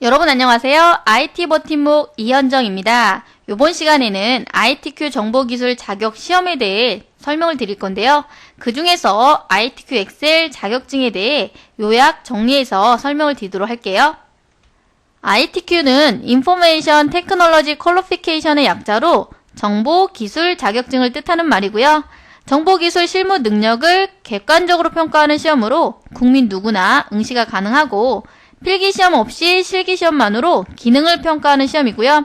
여러분 안녕하세요. IT 버팀목 이현정입니다. 이번 시간에는 ITQ 정보기술 자격 시험에 대해 설명을 드릴 건데요. 그 중에서 ITQ 엑셀 자격증에 대해 요약 정리해서 설명을 드리도록 할게요. ITQ는 Information Technology Qualification의 약자로 정보기술 자격증을 뜻하는 말이고요. 정보기술 실무 능력을 객관적으로 평가하는 시험으로 국민 누구나 응시가 가능하고 필기시험 없이 실기시험만으로 기능을 평가하는 시험이고요.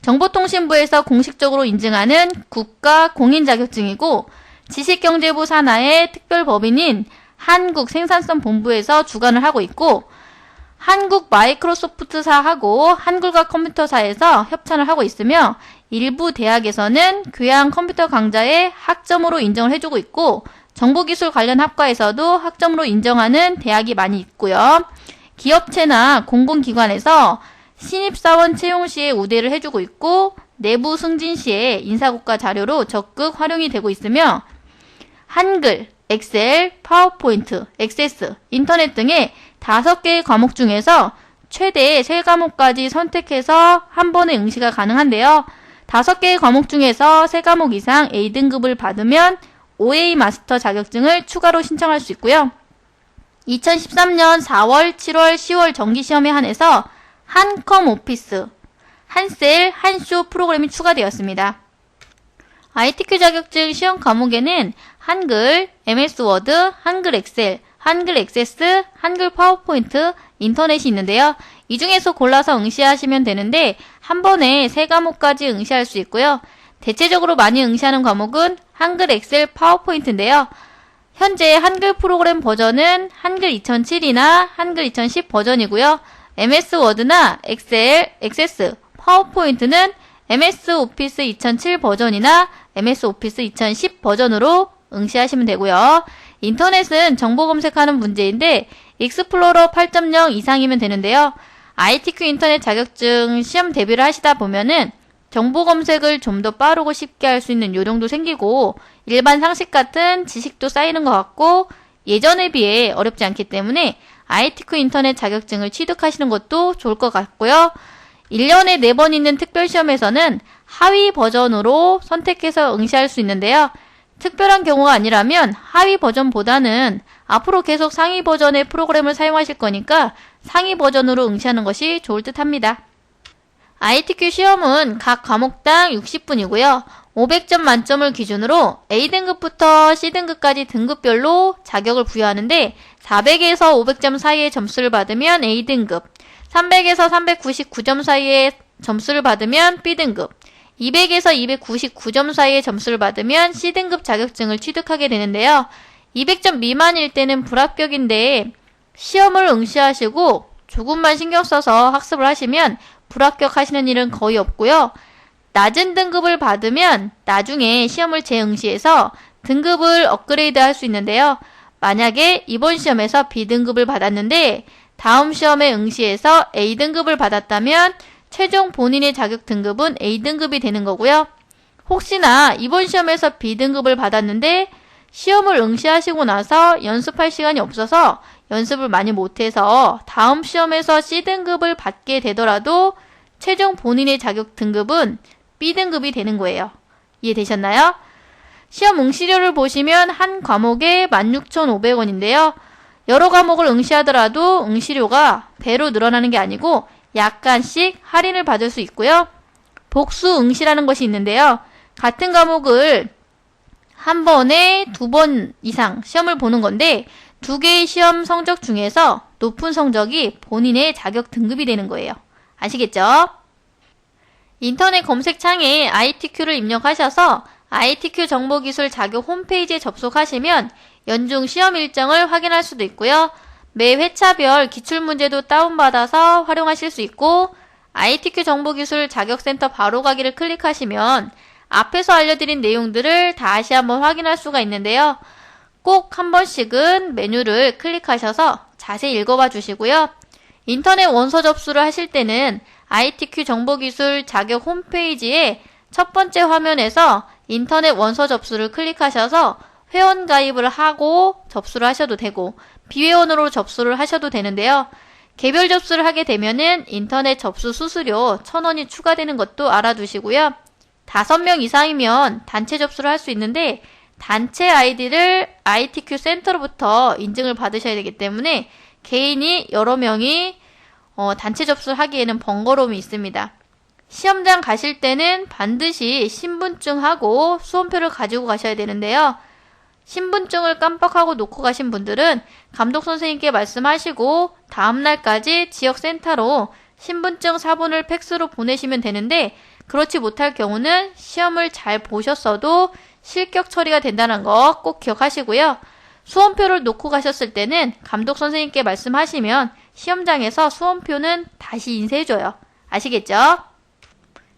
정보통신부에서 공식적으로 인증하는 국가 공인 자격증이고 지식경제부 산하의 특별법인인 한국생산성본부에서 주관을 하고 있고 한국 마이크로소프트사하고 한글과 컴퓨터사에서 협찬을 하고 있으며 일부 대학에서는 교양 컴퓨터 강좌의 학점으로 인정을 해주고 있고 정보기술 관련 학과에서도 학점으로 인정하는 대학이 많이 있고요. 기업체나 공공기관에서 신입사원 채용 시에 우대를 해주고 있고 내부 승진 시에 인사고과 자료로 적극 활용이 되고 있으며 한글, 엑셀, 파워포인트, 액세스, 인터넷 등의 5개의 과목 중에서 최대 3과목까지 선택해서 한 번에 응시가 가능한데요. 5개의 과목 중에서 3과목 이상 A등급을 받으면 OA 마스터 자격증을 추가로 신청할 수 있고요. 2013년 4월, 7월, 10월 정기시험에 한해서 한컴 오피스, 한셀, 한쇼 프로그램이 추가되었습니다. ITQ 자격증 시험 과목에는 한글, MS 워드, 한글 엑셀, 한글 액세스, 한글 파워포인트, 인터넷이 있는데요. 이 중에서 골라서 응시하시면 되는데 한 번에 3과목까지 응시할 수 있고요. 대체적으로 많이 응시하는 과목은 한글 엑셀 파워포인트인데요. 현재 한글 프로그램 버전은 한글 2007이나 한글 2010 버전이고요. MS 워드나 엑셀, 액세스, 파워포인트는 MS 오피스 2007 버전이나 MS 오피스 2010 버전으로 응시하시면 되고요. 인터넷은 정보 검색하는 문제인데 익스플로러 8.0 이상이면 되는데요. ITQ 인터넷 자격증 시험 대비를 하시다 보면은 정보 검색을 좀 더 빠르고 쉽게 할 수 있는 요령도 생기고 일반 상식 같은 지식도 쌓이는 것 같고 예전에 비해 어렵지 않기 때문에 ITQ 인터넷 자격증을 취득하시는 것도 좋을 것 같고요. 1년에 4번 있는 특별시험에서는 하위 버전으로 선택해서 응시할 수 있는데요. 특별한 경우가 아니라면 하위 버전보다는 앞으로 계속 상위 버전의 프로그램을 사용하실 거니까 상위 버전으로 응시하는 것이 좋을 듯 합니다. ITQ 시험은 각 과목당 60분이고요. 500점 만점을 기준으로 A등급부터 C등급까지 등급별로 자격을 부여하는데 400에서 500점 사이의 점수를 받으면 A등급, 300에서 399점 사이의 점수를 받으면 B등급, 200에서 299점 사이의 점수를 받으면 C등급 자격증을 취득하게 되는데요. 200점 미만일 때는 불합격인데 시험을 응시하시고 조금만 신경 써서 학습을 하시면 불합격하시는 일은 거의 없고요. 낮은 등급을 받으면 나중에 시험을 재응시해서 등급을 업그레이드 할 수 있는데요. 만약에 이번 시험에서 B등급을 받았는데 다음 시험에 응시해서 A등급을 받았다면 최종 본인의 자격 등급은 A등급이 되는 거고요. 혹시나 이번 시험에서 B등급을 받았는데 시험을 응시하시고 나서 연습할 시간이 없어서 연습을 많이 못해서 다음 시험에서 C등급을 받게 되더라도 최종 본인의 자격 등급은 B등급이 되는 거예요. 이해되셨나요? 시험 응시료를 보시면 한 과목에 16,500원인데요. 여러 과목을 응시하더라도 응시료가 배로 늘어나는 게 아니고 약간씩 할인을 받을 수 있고요. 복수 응시라는 것이 있는데요. 같은 과목을 한 번에 2번 이상 시험을 보는 건데 2개의 시험 성적 중에서 높은 성적이 본인의 자격 등급이 되는 거예요. 아시겠죠? 인터넷 검색창에 ITQ를 입력하셔서 ITQ 정보기술 자격 홈페이지에 접속하시면 연중 시험 일정을 확인할 수도 있고요. 매 회차별 기출문제도 다운받아서 활용하실 수 있고 ITQ 정보기술 자격센터 바로가기를 클릭하시면 앞에서 알려드린 내용들을 다시 한번 확인할 수가 있는데요. 꼭 한 번씩은 메뉴를 클릭하셔서 자세히 읽어봐 주시고요. 인터넷 원서 접수를 하실 때는 ITQ 정보기술 자격 홈페이지에 첫 번째 화면에서 인터넷 원서 접수를 클릭하셔서 회원 가입을 하고 접수를 하셔도 되고 비회원으로 접수를 하셔도 되는데요. 개별 접수를 하게 되면은 인터넷 접수 수수료 1,000원이 추가되는 것도 알아두시고요. 5명 이상이면 단체 접수를 할 수 있는데 단체 아이디를 ITQ 센터로부터 인증을 받으셔야 되기 때문에 개인이 여러 명이 단체 접수를 하기에는 번거로움이 있습니다. 시험장 가실 때는 반드시 신분증하고 수험표를 가지고 가셔야 되는데요. 신분증을 깜빡하고 놓고 가신 분들은 감독 선생님께 말씀하시고 다음날까지 지역센터로 신분증 사본을 팩스로 보내시면 되는데 그렇지 못할 경우는 시험을 잘 보셨어도 실격 처리가 된다는 거 꼭 기억하시고요. 수험표를 놓고 가셨을 때는 감독 선생님께 말씀하시면 시험장에서 수험표는 다시 인쇄해줘요. 아시겠죠?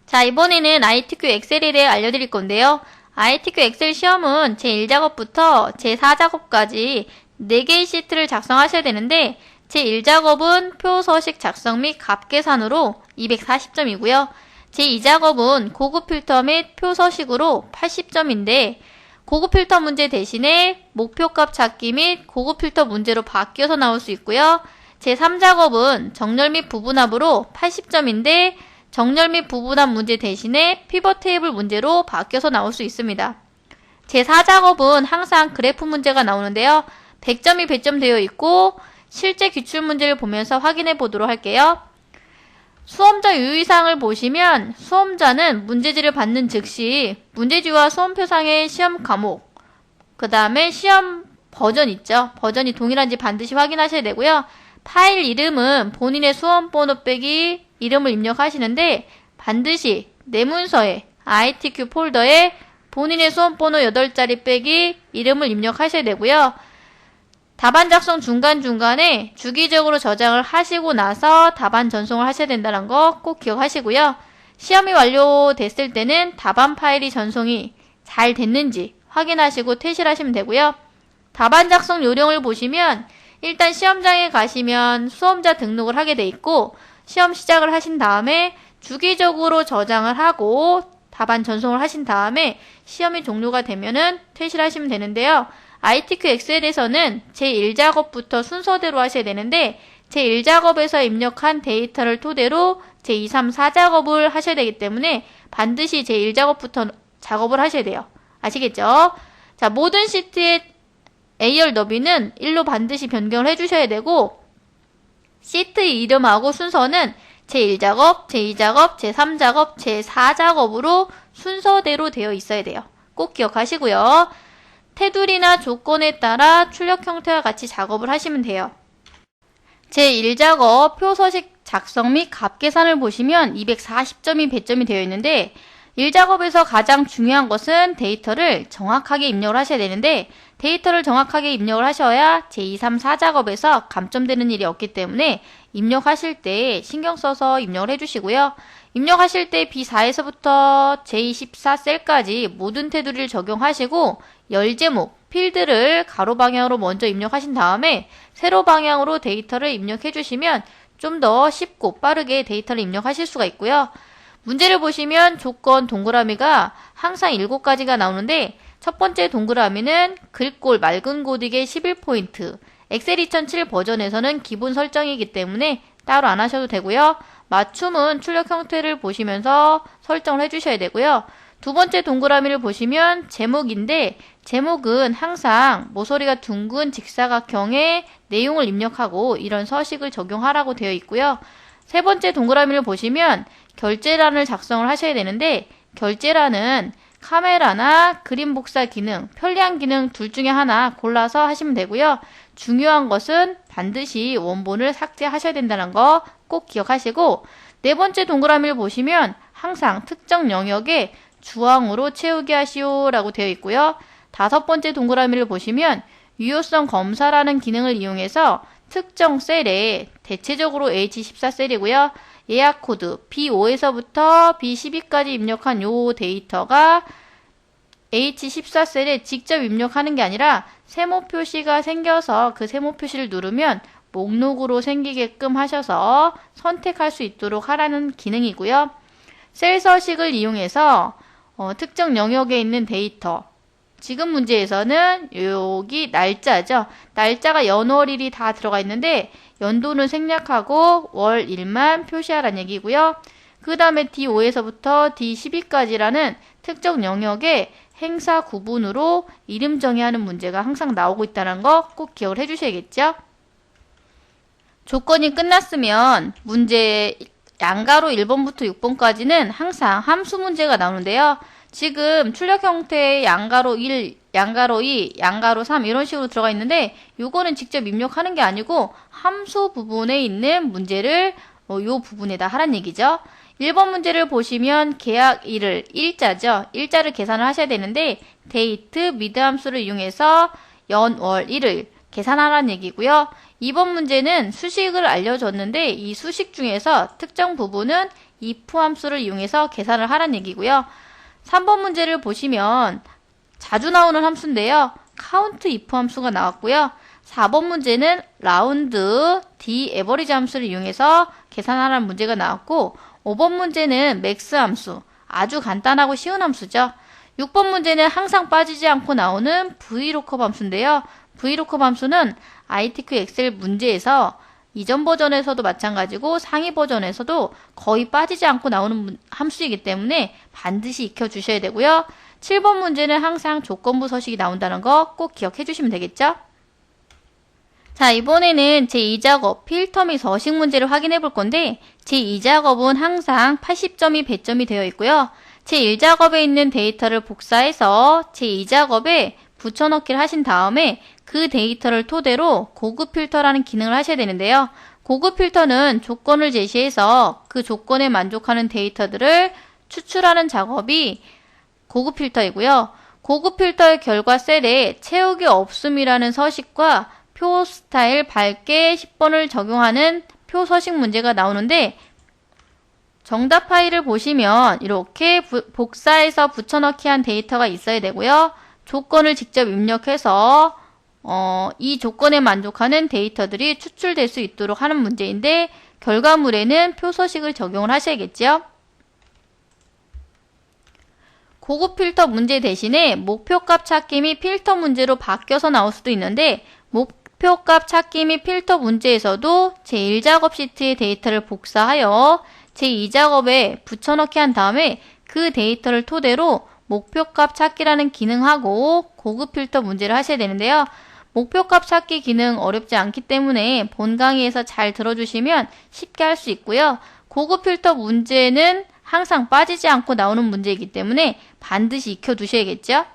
자, 이번에는 ITQ 엑셀에 대해 알려드릴 건데요. ITQ 엑셀 시험은 제1작업부터 제4작업까지 4개의 시트를 작성하셔야 되는데 제1작업은 표 서식 작성 및 값 계산으로 240점이고요. 제2작업은 고급 필터 및 표 서식으로 80점인데 고급 필터 문제 대신에 목표값 찾기 및 고급 필터 문제로 바뀌어서 나올 수 있고요. 제3작업은 정렬 및 부분합으로 80점인데 정렬 및 부분합 문제 대신에 피벗 테이블 문제로 바뀌어서 나올 수 있습니다. 제4작업은 항상 그래프 문제가 나오는데요. 100점이 배점되어 있고 실제 기출 문제를 보면서 확인해 보도록 할게요. 수험자 유의사항을 보시면 수험자는 문제지를 받는 즉시 문제지와 수험표상의 시험 과목, 그 다음에 시험 버전 있죠. 버전이 동일한지 반드시 확인하셔야 되고요. 파일 이름은 본인의 수험번호 빼기 이름을 입력하시는데 반드시 내 문서에 ITQ 폴더에 본인의 수험번호 8자리 빼기 이름을 입력하셔야 되고요. 답안 작성 중간중간에 주기적으로 저장을 하시고 나서 답안 전송을 하셔야 된다는 거 꼭 기억하시고요. 시험이 완료됐을 때는 답안 파일이 전송이 잘 됐는지 확인하시고 퇴실하시면 되고요. 답안 작성 요령을 보시면 일단 시험장에 가시면 수험자 등록을 하게 돼 있고 시험 시작을 하신 다음에 주기적으로 저장을 하고 답안 전송을 하신 다음에 시험이 종료가 되면은 퇴실하시면 되는데요. ITQ 엑셀에서는 제1작업부터 순서대로 하셔야 되는데 제1작업에서 입력한 데이터를 토대로 제2, 3, 4작업을 하셔야 되기 때문에 반드시 제1작업부터 작업을 하셔야 돼요. 아시겠죠? 자, 모든 시트의 AR 너비는 1로 반드시 변경을 해주셔야 되고 시트 이름하고 순서는 제1작업, 제2작업, 제3작업, 제4작업으로 순서대로 되어 있어야 돼요. 꼭 기억하시고요. 테두리나 조건에 따라 출력 형태와 같이 작업을 하시면 돼요. 제1작업 표서식 작성 및 값 계산을 보시면 240점이 배점이 되어 있는데 1작업에서 가장 중요한 것은 데이터를 정확하게 입력을 하셔야 되는데 데이터를 정확하게 입력을 하셔야 제2, 3, 4작업에서 감점되는 일이 없기 때문에 입력하실 때 신경 써서 입력을 해주시고요. 입력하실 때 B4에서부터 J14셀까지 모든 테두리를 적용하시고 열 제목, 필드를 가로 방향으로 먼저 입력하신 다음에 세로 방향으로 데이터를 입력해 주시면 좀 더 쉽고 빠르게 데이터를 입력하실 수가 있고요. 문제를 보시면 조건 동그라미가 항상 7가지가 나오는데 첫 번째 동그라미는 글꼴 맑은 고딕의 11포인트, 엑셀 2007 버전에서는 기본 설정이기 때문에 따로 안 하셔도 되고요. 맞춤은 출력 형태를 보시면서 설정을 해주셔야 되고요. 두 번째 동그라미를 보시면 제목인데 제목은 항상 모서리가 둥근 직사각형의 내용을 입력하고 이런 서식을 적용하라고 되어 있고요. 세 번째 동그라미를 보시면 결제란을 작성을 하셔야 되는데 결제란은 카메라나 그림 복사 기능, 편리한 기능 둘 중에 하나 골라서 하시면 되고요. 중요한 것은 반드시 원본을 삭제하셔야 된다는 거 꼭 기억하시고 네 번째 동그라미를 보시면 항상 특정 영역에 주황으로 채우게 하시오 라고 되어 있고요. 다섯 번째 동그라미를 보시면 유효성 검사라는 기능을 이용해서 특정 셀에 대체적으로 H14셀이고요. 예약 코드 B5에서부터 B12까지 입력한 요 데이터가 H14셀에 직접 입력하는 게 아니라 세모 표시가 생겨서 그 세모 표시를 누르면 목록으로 생기게끔 하셔서 선택할 수 있도록 하라는 기능이고요. 셀 서식을 이용해서 특정 영역에 있는 데이터 지금 문제에서는 여기 날짜죠. 날짜가 연월일이 다 들어가 있는데 연도는 생략하고 월일만 표시하라는 얘기고요. 그 다음에 D5에서부터 D12까지라는 특정 영역에 행사 구분으로 이름 정의하는 문제가 항상 나오고 있다는 거 꼭 기억을 해주셔야겠죠. 조건이 끝났으면 문제 양가로 1번부터 6번까지는 항상 함수 문제가 나오는데요. 지금 출력 형태의 양가로 1, 양가로 2, 양가로 3 이런 식으로 들어가 있는데 요거는 직접 입력하는 게 아니고 함수 부분에 있는 문제를 요 부분에다 하란 얘기죠. 1번 문제를 보시면 계약일을 일자죠. 일자를 계산을 하셔야 되는데 데이트 미드 함수를 이용해서 연, 월, 일을 계산하라는 얘기고요. 2번 문제는 수식을 알려줬는데 이 수식 중에서 특정 부분은 if 함수를 이용해서 계산을 하라는 얘기고요. 3번 문제를 보시면 자주 나오는 함수인데요. count if 함수가 나왔고요. 4번 문제는 라운드 d 에버리지 함수를 이용해서 계산하라는 문제가 나왔고 5번 문제는 max 함수, 아주 간단하고 쉬운 함수죠. 6번 문제는 항상 빠지지 않고 나오는 VLOOKUP 함수인데요. VLOOKUP 함수는 ITQ 엑셀 문제에서 이전 버전에서도 마찬가지고 상위 버전에서도 거의 빠지지 않고 나오는 함수이기 때문에 반드시 익혀주셔야 되고요. 7번 문제는 항상 조건부 서식이 나온다는 거 꼭 기억해 주시면 되겠죠? 자, 이번에는 제2작업 필터 및 서식 문제를 확인해 볼 건데 제2작업은 항상 80점이 배점이 되어 있고요. 제1작업에 있는 데이터를 복사해서 제2작업에 붙여넣기를 하신 다음에 그 데이터를 토대로 고급 필터라는 기능을 하셔야 되는데요. 고급 필터는 조건을 제시해서 그 조건에 만족하는 데이터들을 추출하는 작업이 고급 필터이고요. 고급 필터의 결과 셀에 채우기 없음이라는 서식과 표 스타일 밝게 10번을 적용하는 표 서식 문제가 나오는데 정답 파일을 보시면 이렇게 복사해서 붙여넣기 한 데이터가 있어야 되고요. 조건을 직접 입력해서 이 조건에 만족하는 데이터들이 추출될 수 있도록 하는 문제인데 결과물에는 표 서식을 적용을 하셔야겠죠. 고급 필터 문제 대신에 목표값 찾기 및 필터 문제로 바뀌어서 나올 수도 있는데 목표값 찾기 및 필터 문제에서도 제1작업 시트의 데이터를 복사하여 제2작업에 붙여넣기 한 다음에 그 데이터를 토대로 목표값 찾기라는 기능하고 고급 필터 문제를 하셔야 되는데요. 목표값 찾기 기능 어렵지 않기 때문에 본 강의에서 잘 들어주시면 쉽게 할 수 있고요. 고급 필터 문제는 항상 빠지지 않고 나오는 문제이기 때문에 반드시 익혀두셔야겠죠.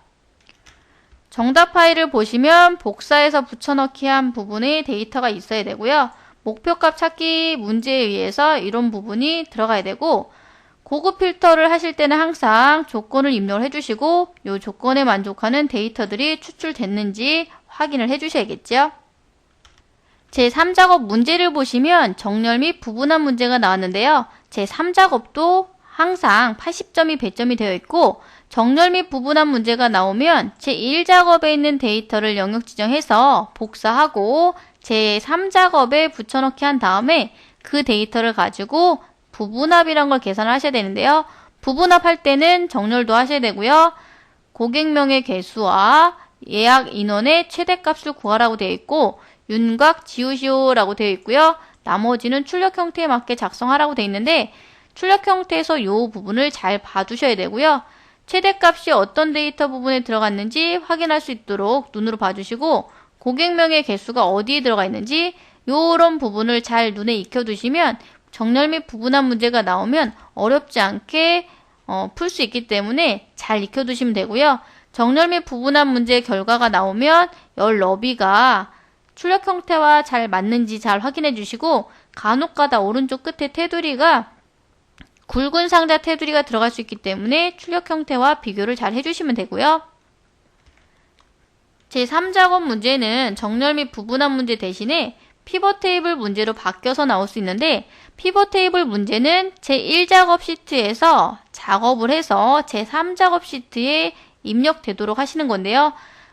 정답 파일을 보시면 복사해서 붙여넣기 한 부분에 데이터가 있어야 되고요. 목표값 찾기 문제에 의해서 이런 부분이 들어가야 되고 고급 필터를 하실 때는 항상 조건을 입력을 해주시고 이 조건에 만족하는 데이터들이 추출됐는지 확인을 해주셔야겠죠. 제3작업 문제를 보시면 정렬 및 부분한 문제가 나왔는데요. 제3작업도 항상 80점이 배점이 되어 있고 정렬 및 부분한 문제가 나오면 제1작업에 있는 데이터를 영역 지정해서 복사하고 제3작업에 붙여넣기 한 다음에 그 데이터를 가지고 부분합이란 걸 계산을 하셔야 되는데요. 부분합할 때는 정렬도 하셔야 되고요. 고객명의 개수와 예약 인원의 최대값을 구하라고 되어 있고 윤곽 지우시오라고 되어 있고요. 나머지는 출력 형태에 맞게 작성하라고 되어 있는데 출력 형태에서 이 부분을 잘 봐주셔야 되고요. 최대값이 어떤 데이터 부분에 들어갔는지 확인할 수 있도록 눈으로 봐주시고 고객명의 개수가 어디에 들어가 있는지 이런 부분을 잘 눈에 익혀두시면 정렬 및 부분한 문제가 나오면 어렵지 않게 풀 수 있기 때문에 잘 익혀두시면 되고요. 정렬 및 부분한 문제의 결과가 나오면 열 너비가 출력 형태와 잘 맞는지 잘 확인해 주시고 간혹가다 오른쪽 끝에 테두리가 굵은 상자 테두리가 들어갈 수 있기 때문에 출력 형태와 비교를 잘 해주시면 되고요. 제3작업 문제는 정렬 및 부분한 문제 대신에 피벗 테이블 문제로 바뀌어서 나올 수 있는데 피벗 테이블 문제는 제1작업 시트에서 작업을 해서 제3작업 시트에 입력되도록 하시는 건데요.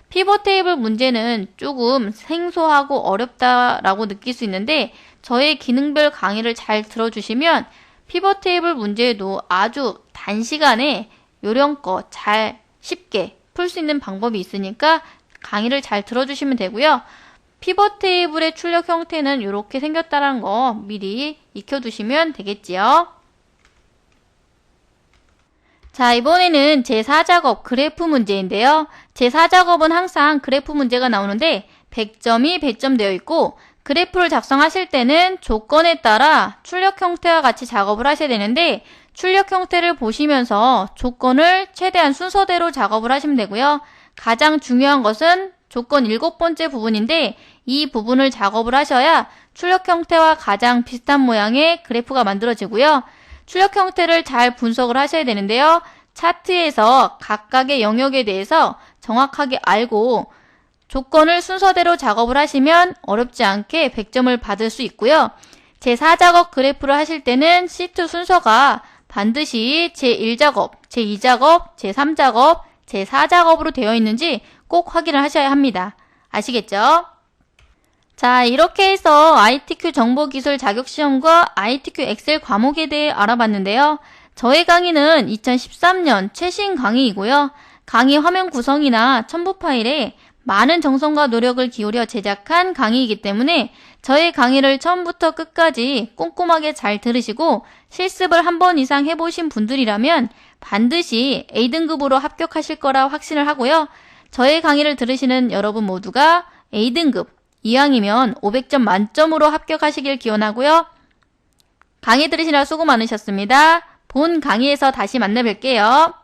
피벗 테이블 문제는 조금 생소하고 어렵다라고 느낄 수 있는데 저의 기능별 강의를 잘 들어주시면 피벗 테이블 문제에도 아주 단시간에 요령껏 잘 쉽게 풀 수 있는 방법이 있으니까 강의를 잘 들어주시면 되고요. 피벗 테이블의 출력 형태는 이렇게 생겼다는 거 미리 익혀두시면 되겠지요. 자, 이번에는 제4작업 그래프 문제인데요. 제4작업은 항상 그래프 문제가 나오는데 100점이 배점되어 있고 그래프를 작성하실 때는 조건에 따라 출력 형태와 같이 작업을 하셔야 되는데 출력 형태를 보시면서 조건을 최대한 순서대로 작업을 하시면 되고요. 가장 중요한 것은 조건 7번째 부분인데 이 부분을 작업을 하셔야 출력 형태와 가장 비슷한 모양의 그래프가 만들어지고요. 출력 형태를 잘 분석을 하셔야 되는데요. 차트에서 각각의 영역에 대해서 정확하게 알고 조건을 순서대로 작업을 하시면 어렵지 않게 100점을 받을 수 있고요. 제4작업 그래프를 하실 때는 시트 순서가 반드시 제1작업, 제2작업, 제3작업, 제4작업으로 되어 있는지 꼭 확인을 하셔야 합니다. 아시겠죠? 자, 이렇게 해서 ITQ 정보기술 자격시험과 ITQ 엑셀 과목에 대해 알아봤는데요. 저의 강의는 2013년 최신 강의이고요. 강의 화면 구성이나 첨부 파일에 많은 정성과 노력을 기울여 제작한 강의이기 때문에 저의 강의를 처음부터 끝까지 꼼꼼하게 잘 들으시고 실습을 한 번 이상 해보신 분들이라면 반드시 A등급으로 합격하실 거라 확신을 하고요. 저의 강의를 들으시는 여러분 모두가 A등급, 이왕이면 500점 만점으로 합격하시길 기원하고요. 강의 들으시느라 수고 많으셨습니다. 본 강의에서 다시 만나 뵐게요.